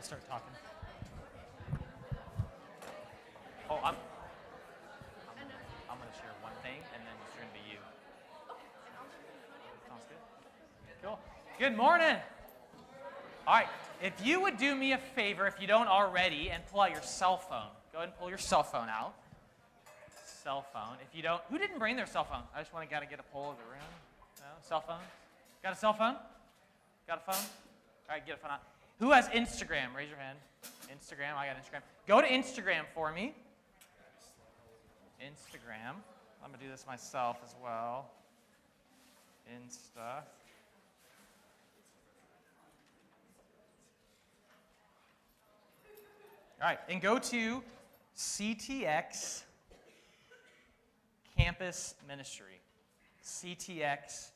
start talking. Oh, I'm going to share one thing, and then it's going to be you. Sounds good. Cool. Good morning. All right. If you would do me a favor, if you don't already, and pull out your cell phone. Go ahead and pull your cell phone out. Cell phone. If you don't, who didn't bring their cell phone? I just want to get a poll of the room. No? Cell phone? Got a cell phone? Got a phone? All right, get a phone out. Who has Instagram? Raise your hand. Instagram. I got Instagram. Go to Instagram for me. Instagram. I'm going to do this myself as well. Insta. All right, and go to CTX Campus Ministry. CTX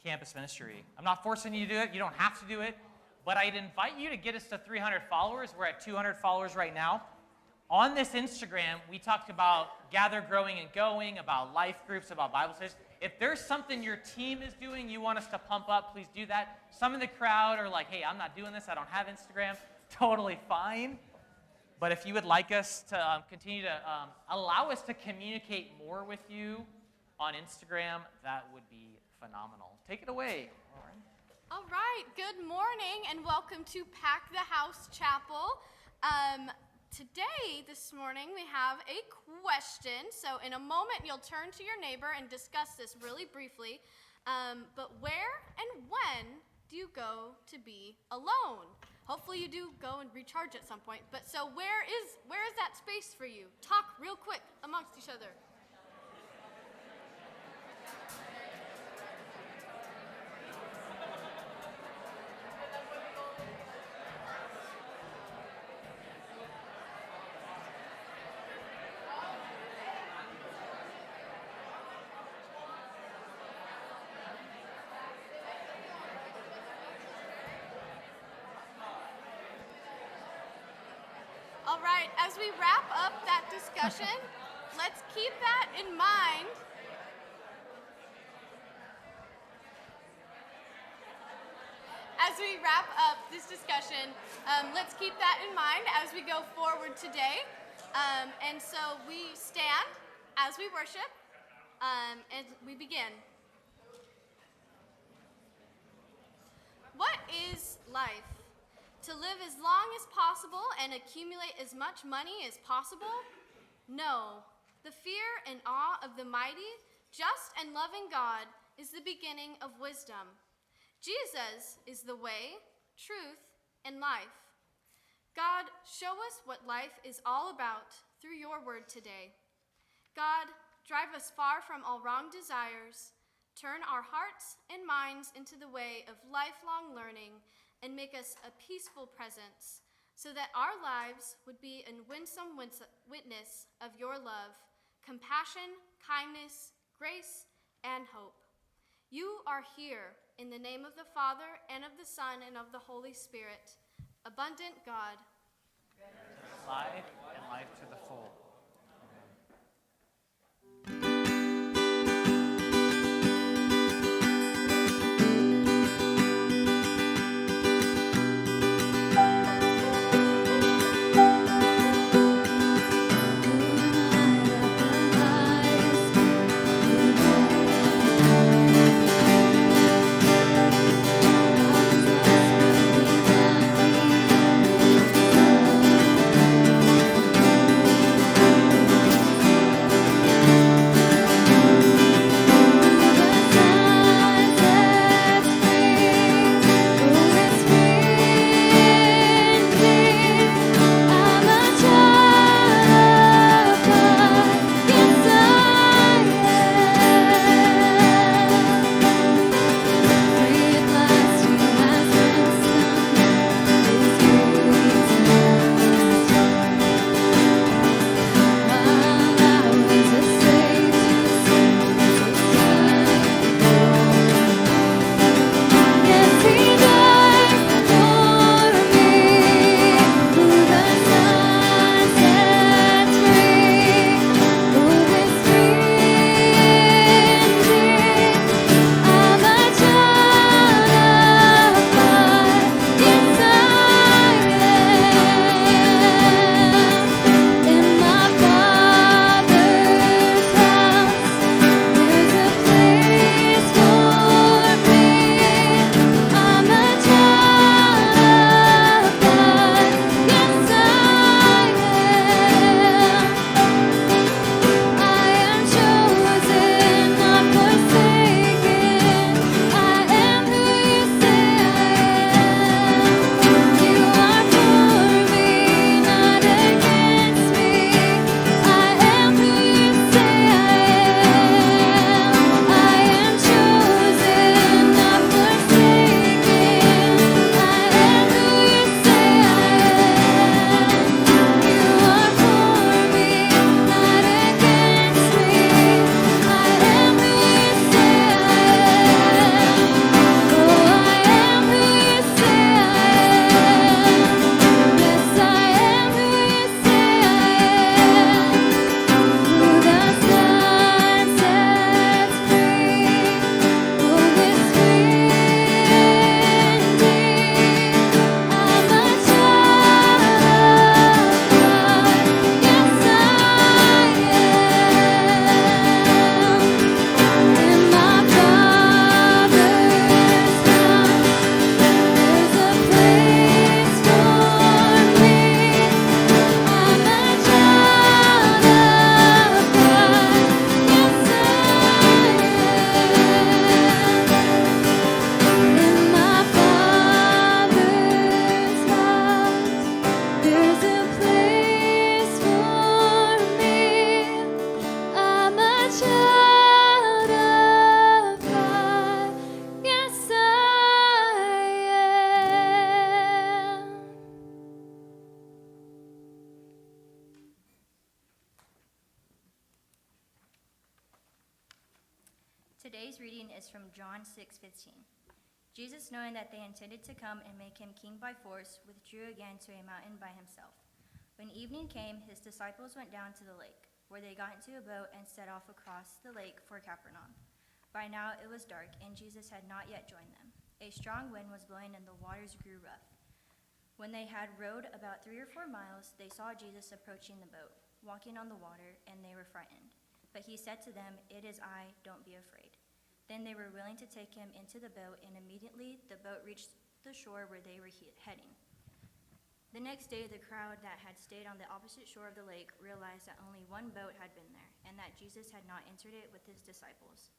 Campus Ministry. I'm not forcing you to do it. You don't have to do it. But I'd invite you to get us to 300 followers. We're at 200 followers right now. On this Instagram, we talked about Gather, Growing, and Going, about life groups, about Bible studies. If there's something your team is doing you want us to pump up, please do that. Some in the crowd are like, hey, I'm not doing this. I don't have Instagram. Totally fine. But if you would like us to continue to allow us to communicate more with you on Instagram, that would be phenomenal. Take it away, Lauren. All right. Good morning and welcome to Pack the House Chapel. Today, this morning, we have a question. So in a moment, you'll turn to your neighbor and discuss this really briefly. But where and when do you go to be alone? Hopefully you do go and recharge at some point. But so where is that space for you? Talk real quick amongst each other. All right, as we wrap up that discussion, let's keep that in mind. As we wrap up this discussion, let's keep that in mind as we go forward today. And so we stand as we worship, and we begin. What is life? To live as long as possible and accumulate as much money as possible? No. The fear and awe of the mighty, just and loving God is the beginning of wisdom. Jesus is the way, truth, and life. God, show us what life is all about through your word today. God, drive us far from all wrong desires, turn our hearts and minds into the way of lifelong learning, and make us a peaceful presence, so that our lives would be a winsome witness of your love, compassion, kindness, grace, and hope. You are here in the name of the Father, and of the Son, and of the Holy Spirit, abundant God. Life and life to the full. Today's reading is from John 6:15. Jesus, knowing that they intended to come and make him king by force, withdrew again to a mountain by himself. When evening came, his disciples went down to the lake, where they got into a boat and set off across the lake for Capernaum. By now it was dark, and Jesus had not yet joined them. A strong wind was blowing, and the waters grew rough. When they had rowed about 3 or 4 miles, they saw Jesus approaching the boat, walking on the water, and they were frightened. But he said to them, "It is I, don't be afraid." Then they were willing to take him into the boat, and immediately the boat reached the shore where they were heading. The next day, the crowd that had stayed on the opposite shore of the lake realized that only one boat had been there, and that Jesus had not entered it with his disciples,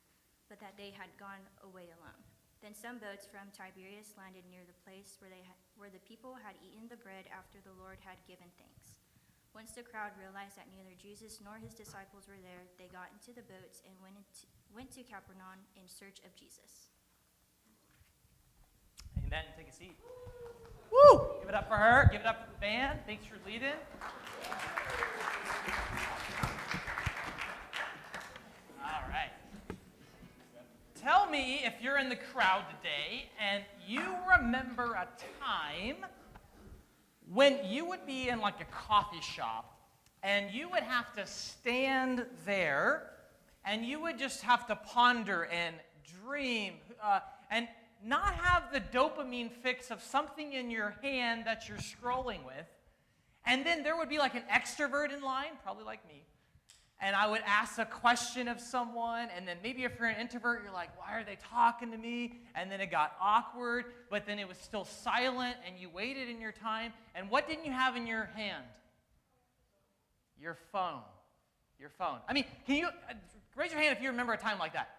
but that they had gone away alone. Then some boats from Tiberias landed near the place where the people had eaten the bread after the Lord had given thanks. Once the crowd realized that neither Jesus nor his disciples were there, they got into the boats and went to Capernaum in search of Jesus. Amen. Take a seat. Woo! Give it up for her. Give it up for the band. Thanks for leading. All right. Tell me if you're in the crowd today and you remember a time when you would be in like a coffee shop and you would have to stand there and you would just have to ponder and dream and not have the dopamine fix of something in your hand that you're scrolling with. And then there would be like an extrovert in line, probably like me. And I would ask a question of someone, and then maybe if you're an introvert, you're like, why are they talking to me? And then it got awkward, but then it was still silent, and you waited in your time. And what didn't you have in your hand? Your phone. Your phone. I mean, can you raise your hand if you remember a time like that?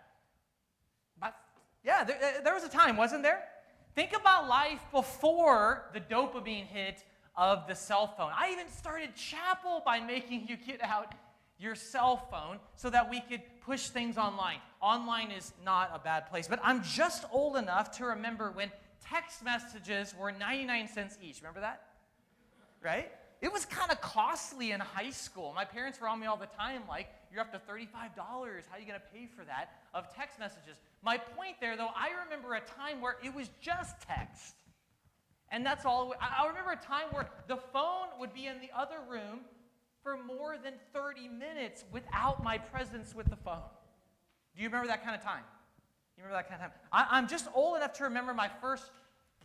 Yeah, there was a time, wasn't there? Think about life before the dopamine hit of the cell phone. I even started chapel by making you get out your cell phone so that we could push things online. Online is not a bad place, but I'm just old enough to remember when text messages were 99 cents each. Remember that? Right? It was kind of costly in high school. My parents were on me all the time, like, you're up to $35. How are you going to pay for that? Of text messages. My point there, though, I remember a time where it was just text. And that's all. I remember a time where the phone would be in the other room for more than 30 minutes without my presence with the phone. Do you remember that kind of time? You remember that kind of time? I'm just old enough to remember my first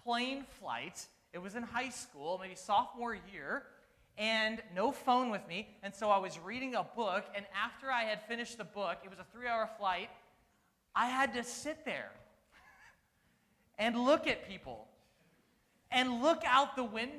plane flight. It was in high school, maybe sophomore year, and no phone with me. And so I was reading a book, and after I had finished the book, it was a 3-hour flight, I had to sit there and look at people and look out the window.